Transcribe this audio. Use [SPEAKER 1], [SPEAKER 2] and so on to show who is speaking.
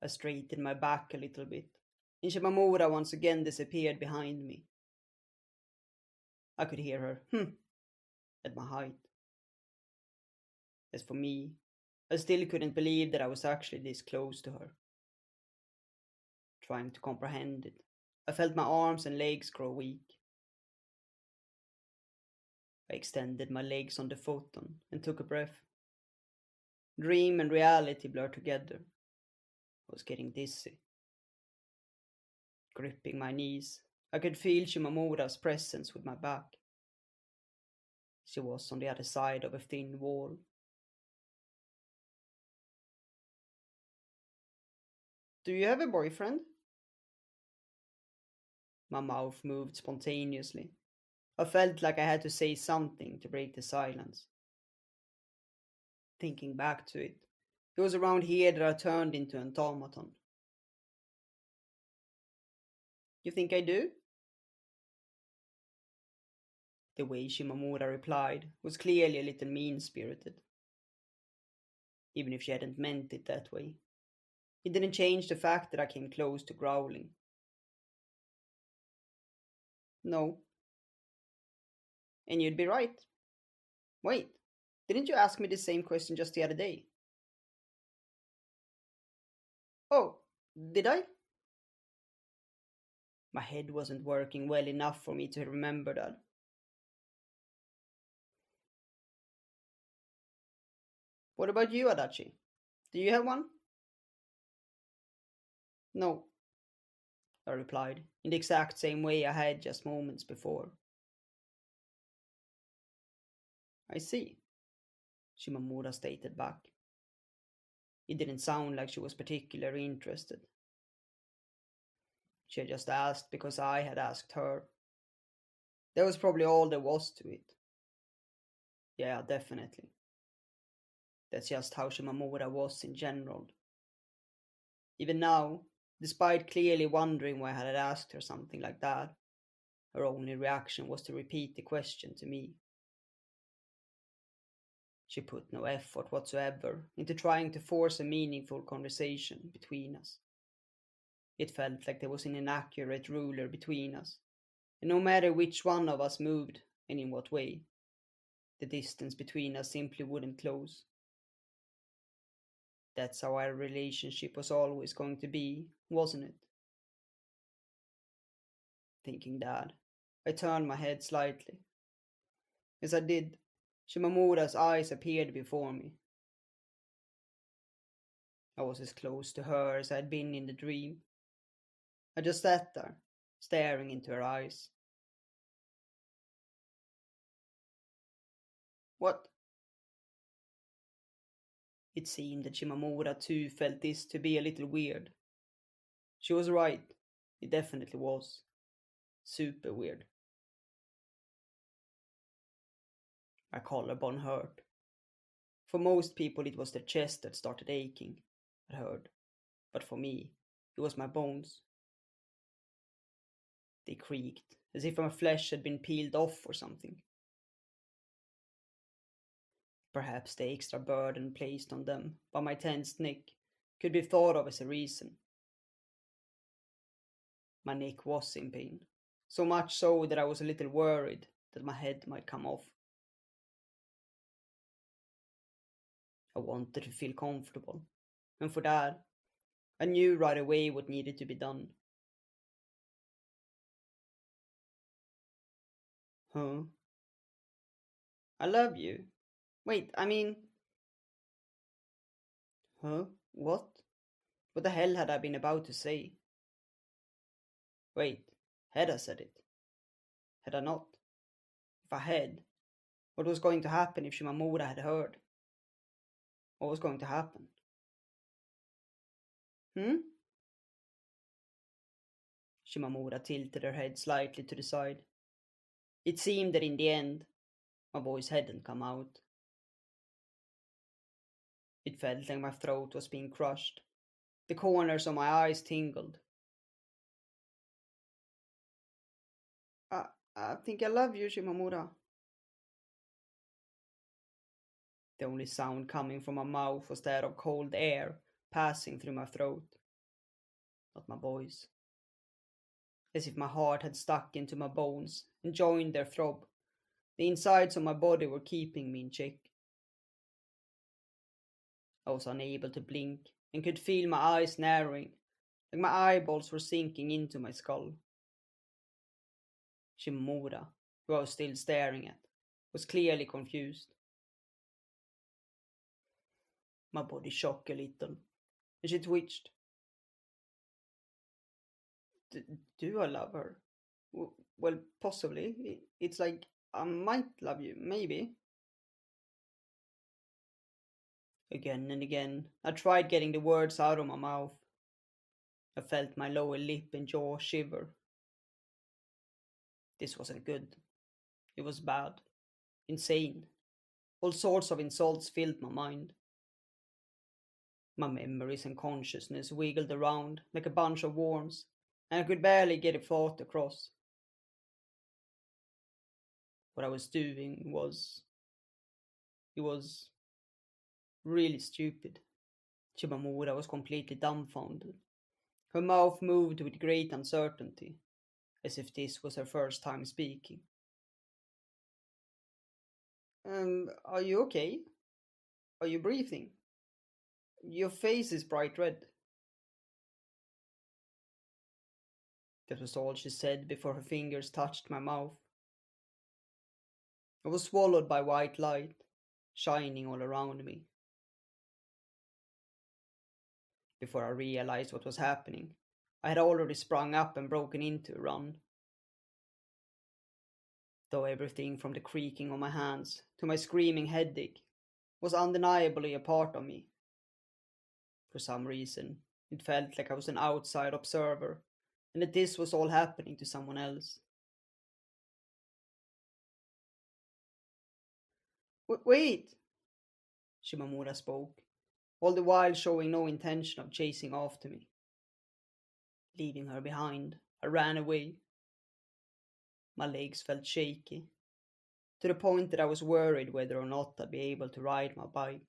[SPEAKER 1] I straightened my back a little bit, and Shimamura once again disappeared behind me. I could hear her at my height. As for me, I still couldn't believe that I was actually this close to her. Trying to comprehend it, I felt my arms and legs grow weak. I extended my legs on the futon and took a breath. Dream and reality blurred together. I was getting dizzy. Gripping my knees, I could feel Shimamura's presence with my back. She was on the other side of a thin wall. Do you have a boyfriend? My mouth moved spontaneously. I felt like I had to say something to break the silence. Thinking back to it, it was around here that I turned into an automaton. You think I do? The way Shimamura replied was clearly a little mean-spirited, even if she hadn't meant it that way. It didn't change the fact that I came close to growling. No, and you'd be right. Wait, didn't you ask me the same question just the other day? Oh, did I? My head wasn't working well enough for me to remember that. What about you, Adachi? Do you have one? No, I replied, in the exact same way I had just moments before. I see, Shimamura stated back. It didn't sound like she was particularly interested. She had just asked because I had asked her. That was probably all there was to it. Yeah, definitely. That's just how Shimamura was in general. Even now, despite clearly wondering why I had asked her something like that, her only reaction was to repeat the question to me. She put no effort whatsoever into trying to force a meaningful conversation between us. It felt like there was an inaccurate ruler between us, and no matter which one of us moved and in what way, the distance between us simply wouldn't close. That's how our relationship was always going to be, wasn't it? Thinking that, I turned my head slightly. As I did, Shimamura's eyes appeared before me. I was as close to her as I had been in the dream. I just sat there, staring into her eyes. What? It seemed that Shimamura too felt this to be a little weird. She was right, it definitely was. Super weird. My collarbone hurt. For most people, it was their chest that started aching, I heard. But for me, it was my bones. They creaked, as if my flesh had been peeled off or something. Perhaps the extra burden placed on them by my tensed neck could be thought of as a reason. My neck was in pain, so much so that I was a little worried that my head might come off. I wanted to feel comfortable, and for that, I knew right away what needed to be done. Huh? I love you. Wait, I mean. Huh? What? What the hell had I been about to say? Wait, had I said it? Had I not? If I had, what was going to happen if Shimamura had heard? What was going to happen? Hmm? Shimamura tilted her head slightly to the side. It seemed that in the end, my voice hadn't come out. It felt like my throat was being crushed. The corners of my eyes tingled. I, I think I love you, Shimamura. The only sound coming from my mouth was that of cold air passing through my throat. not my voice. As if my heart had stuck into my bones and joined their throb. The insides of my body were keeping me in check. I was unable to blink and could feel my eyes narrowing, like my eyeballs were sinking into my skull. Shimamura, who I was still staring at, was clearly confused. My body shook a little, and she twitched. Do I love her? Well, possibly. It's like I might love you, maybe. Again and again, I tried getting the words out of my mouth. I felt my lower lip and jaw shiver. This wasn't good. It was bad. Insane. All sorts of insults filled my mind. My memories and consciousness wiggled around like a bunch of worms, and I could barely get a thought across. What I was doing was. It was really stupid. Shimamura was completely dumbfounded. Her mouth moved with great uncertainty, as if this was her first time speaking. Are you okay? Are you breathing? Your face is bright red. That was all she said before her fingers touched my mouth. I was swallowed by white light, shining all around me. Before I realized what was happening, I had already sprung up and broken into a run. Though everything from the creaking of my hands to my screaming headache was undeniably a part of me. For some reason, it felt like I was an outside observer and that this was all happening to someone else. Wait! Shimamura spoke, all the while showing no intention of chasing after me. Leaving her behind, I ran away. My legs felt shaky, to the point that I was worried whether or not I'd be able to ride my bike.